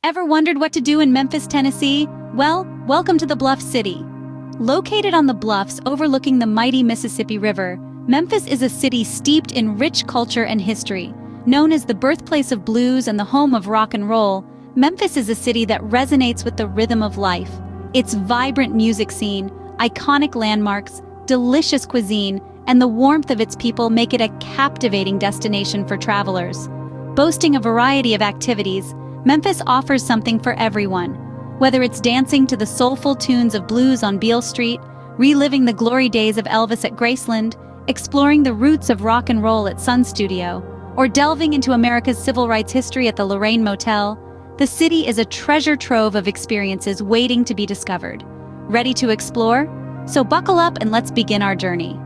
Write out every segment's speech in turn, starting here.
Ever wondered what to do in Memphis, Tennessee? Well, welcome to the Bluff City. Located on the bluffs overlooking the mighty Mississippi River, Memphis is a city steeped in rich culture and history. Known as the birthplace of blues and the home of rock and roll, Memphis is a city that resonates with the rhythm of life. Its vibrant music scene, iconic landmarks, delicious cuisine, and the warmth of its people make it a captivating destination for travelers. Boasting a variety of activities, Memphis offers something for everyone. Whether it's dancing to the soulful tunes of blues on Beale Street, reliving the glory days of Elvis at Graceland, exploring the roots of rock and roll at Sun Studio, or delving into America's civil rights history at the Lorraine Motel, the city is a treasure trove of experiences waiting to be discovered. Ready to explore? So buckle up and let's begin our journey.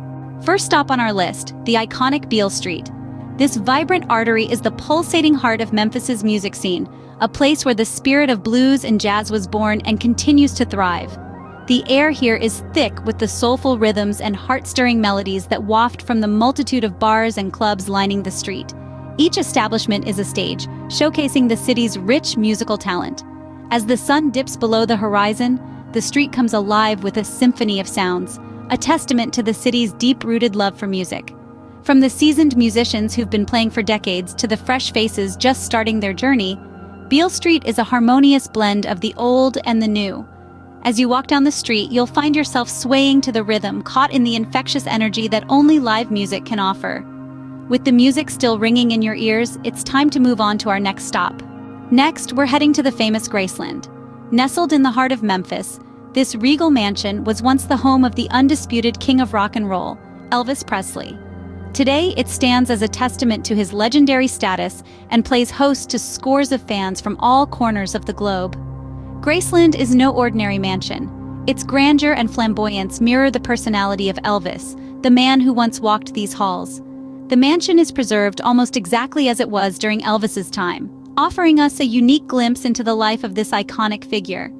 First stop on our list, the iconic Beale Street. This vibrant artery is the pulsating heart of Memphis's music scene, a place where the spirit of blues and jazz was born and continues to thrive. The air here is thick with the soulful rhythms and heart-stirring melodies that waft from the multitude of bars and clubs lining the street. Each establishment is a stage, showcasing the city's rich musical talent. As the sun dips below the horizon, the street comes alive with a symphony of sounds, a testament to the city's deep-rooted love for music. From the seasoned musicians who've been playing for decades to the fresh faces just starting their journey, Beale Street is a harmonious blend of the old and the new. As you walk down the street, you'll find yourself swaying to the rhythm, caught in the infectious energy that only live music can offer. With the music still ringing in your ears, it's time to move on to our next stop. Next, we're heading to the famous Graceland. Nestled in the heart of Memphis, this regal mansion was once the home of the undisputed king of rock and roll, Elvis Presley. Today, it stands as a testament to his legendary status and plays host to scores of fans from all corners of the globe. Graceland is no ordinary mansion. Its grandeur and flamboyance mirror the personality of Elvis, the man who once walked these halls. The mansion is preserved almost exactly as it was during Elvis's time, offering us a unique glimpse into the life of this iconic figure.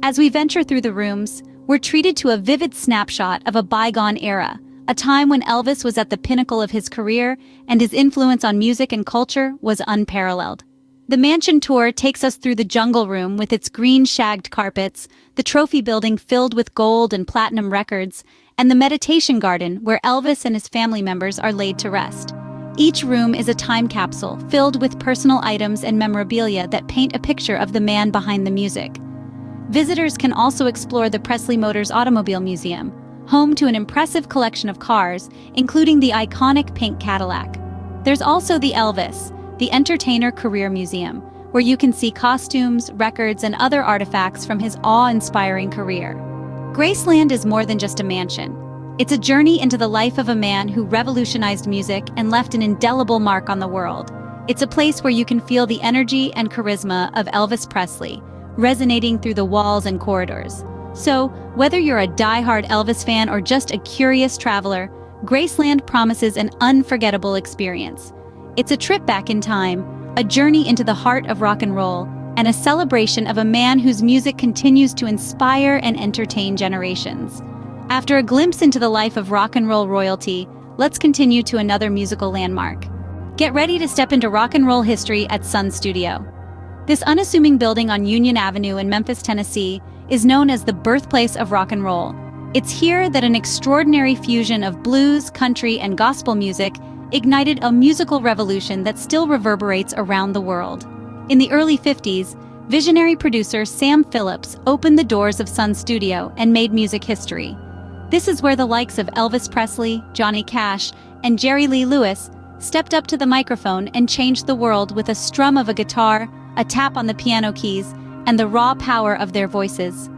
As we venture through the rooms, we're treated to a vivid snapshot of a bygone era, a time when Elvis was at the pinnacle of his career and his influence on music and culture was unparalleled. The mansion tour takes us through the jungle room with its green shagged carpets, the trophy building filled with gold and platinum records, and the meditation garden where Elvis and his family members are laid to rest. Each room is a time capsule filled with personal items and memorabilia that paint a picture of the man behind the music. Visitors can also explore the Presley Motors Automobile Museum, home to an impressive collection of cars, including the iconic pink Cadillac. There's also the Elvis, the Entertainer Career Museum, where you can see costumes, records, and other artifacts from his awe-inspiring career. Graceland is more than just a mansion. It's a journey into the life of a man who revolutionized music and left an indelible mark on the world. It's a place where you can feel the energy and charisma of Elvis Presley, resonating through the walls and corridors. So, whether you're a die-hard Elvis fan or just a curious traveler, Graceland promises an unforgettable experience. It's a trip back in time, a journey into the heart of rock and roll, and a celebration of a man whose music continues to inspire and entertain generations. After a glimpse into the life of rock and roll royalty, let's continue to another musical landmark. Get ready to step into rock and roll history at Sun Studio. This unassuming building on Union Avenue in Memphis, Tennessee, is known as the birthplace of rock and roll. It's here that an extraordinary fusion of blues, country, and gospel music ignited a musical revolution that still reverberates around the world. In the early 50s, visionary producer Sam Phillips opened the doors of Sun Studio and made music history. This is where the likes of Elvis Presley, Johnny Cash, and Jerry Lee Lewis stepped up to the microphone and changed the world with a strum of a guitar, a tap on the piano keys, and the raw power of their voices.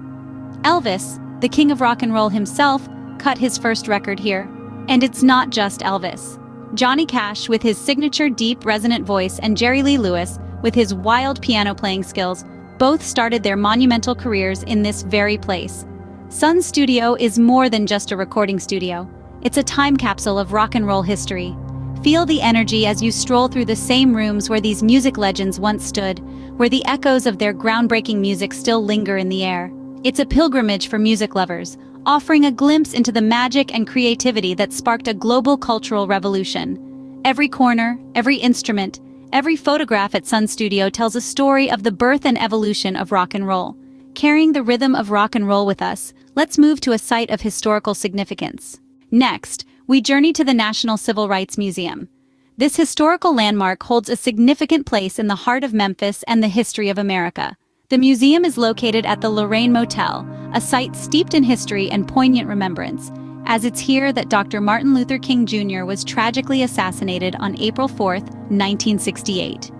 Elvis, the king of rock and roll himself, cut his first record here. And it's not just Elvis. Johnny Cash, with his signature deep, resonant voice, and Jerry Lee Lewis, with his wild piano-playing skills, both started their monumental careers in this very place. Sun Studio is more than just a recording studio. It's a time capsule of rock and roll history. Feel the energy as you stroll through the same rooms where these music legends once stood, where the echoes of their groundbreaking music still linger in the air. It's a pilgrimage for music lovers, offering a glimpse into the magic and creativity that sparked a global cultural revolution. Every corner, every instrument, Every photograph at Sun Studio tells a story of the birth and evolution of rock and roll. Carrying the rhythm of rock and roll with us, let's move to a site of historical significance. Next, we journey to the National Civil Rights Museum. This historical landmark holds a significant place in the heart of Memphis and the history of America. The museum is located at the Lorraine Motel, a site steeped in history and poignant remembrance, as it's here that Dr. Martin Luther King Jr. was tragically assassinated on April 4, 1968.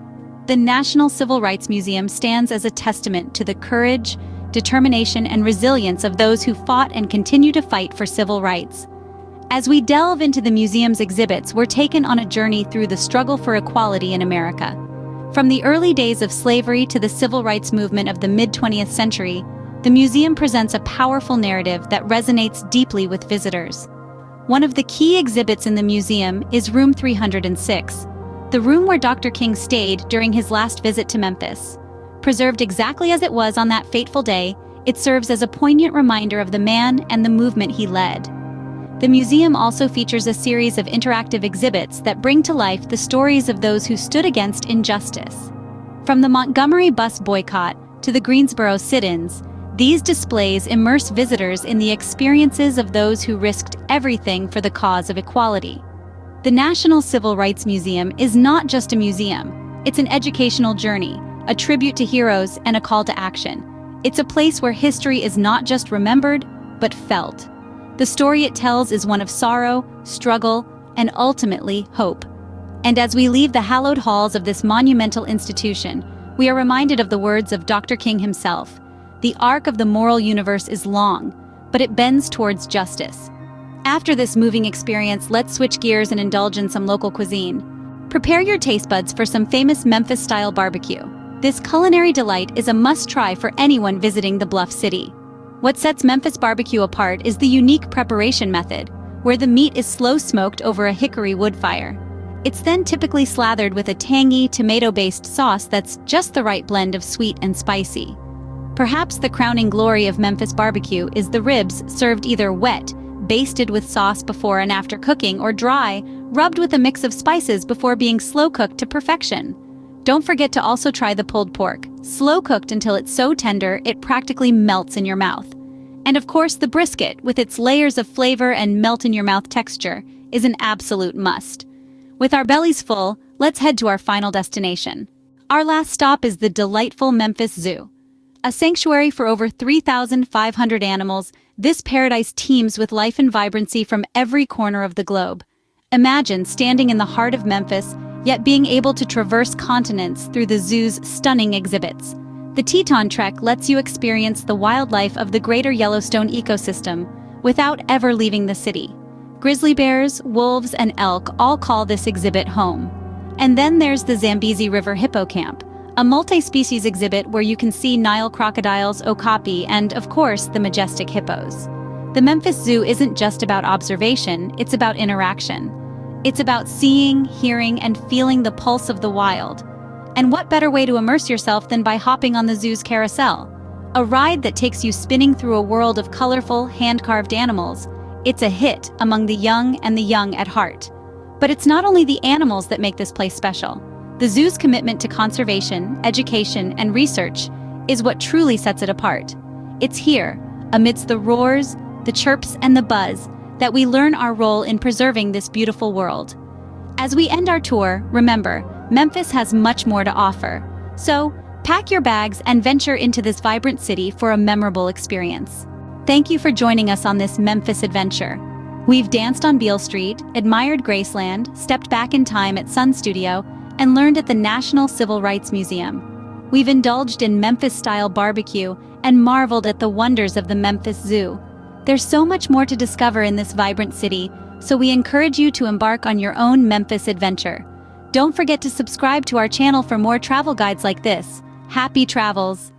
The National Civil Rights Museum stands as a testament to the courage, determination, and resilience of those who fought and continue to fight for civil rights. As we delve into the museum's exhibits, we're taken on a journey through the struggle for equality in America. From the early days of slavery to the civil rights movement of the mid-20th century, the museum presents a powerful narrative that resonates deeply with visitors. One of the key exhibits in the museum is Room 306, the room where Dr. King stayed during his last visit to Memphis. Preserved exactly as it was on that fateful day, it serves as a poignant reminder of the man and the movement he led. The museum also features a series of interactive exhibits that bring to life the stories of those who stood against injustice. From the Montgomery bus boycott to the Greensboro sit-ins, these displays immerse visitors in the experiences of those who risked everything for the cause of equality. The National Civil Rights Museum is not just a museum, it's an educational journey, a tribute to heroes, and a call to action. It's a place where history is not just remembered, but felt. The story it tells is one of sorrow, struggle, and ultimately hope. And as we leave the hallowed halls of this monumental institution, we are reminded of the words of Dr. King himself. The arc of the moral universe is long, but it bends towards justice. After this moving experience, let's switch gears and indulge in some local cuisine. Prepare your taste buds for some famous Memphis-style barbecue. This culinary delight is a must-try for anyone visiting the Bluff City. What sets Memphis barbecue apart is the unique preparation method, where the meat is slow-smoked over a hickory wood fire. It's then typically slathered with a tangy, tomato-based sauce that's just the right blend of sweet and spicy. Perhaps the crowning glory of Memphis barbecue is the ribs served either wet, basted with sauce before and after cooking, or dry, rubbed with a mix of spices before being slow-cooked to perfection. Don't forget to also try the pulled pork, slow-cooked until it's so tender it practically melts in your mouth. And of course, the brisket, with its layers of flavor and melt-in-your-mouth texture, is an absolute must. With our bellies full, let's head to our final destination. Our last stop is the delightful Memphis Zoo. A sanctuary for over 3,500 animals, this paradise teems with life and vibrancy from every corner of the globe. Imagine standing in the heart of Memphis, yet being able to traverse continents through the zoo's stunning exhibits. The Teton Trek lets you experience the wildlife of the greater Yellowstone ecosystem without ever leaving the city. Grizzly bears, wolves, and elk all call this exhibit home. And then there's the Zambezi River Hippocamp, a multi-species exhibit where you can see Nile crocodiles, okapi, and, of course, the majestic hippos. The Memphis Zoo isn't just about observation, it's about interaction. It's about seeing, hearing, and feeling the pulse of the wild. And what better way to immerse yourself than by hopping on the zoo's carousel? A ride that takes you spinning through a world of colorful, hand-carved animals. It's a hit among the young and the young at heart. But it's not only the animals that make this place special. The zoo's commitment to conservation, education, and research is what truly sets it apart. It's here, amidst the roars, the chirps, and the buzz, that we learn our role in preserving this beautiful world. As we end our tour, remember, Memphis has much more to offer. So, pack your bags and venture into this vibrant city for a memorable experience. Thank you for joining us on this Memphis adventure. We've danced on Beale Street, admired Graceland, stepped back in time at Sun Studio, and learned at the National Civil Rights Museum. We've indulged in Memphis-style barbecue and marveled at the wonders of the Memphis Zoo. There's so much more to discover in this vibrant city, so we encourage you to embark on your own Memphis adventure. Don't forget to subscribe to our channel for more travel guides like this. Happy travels!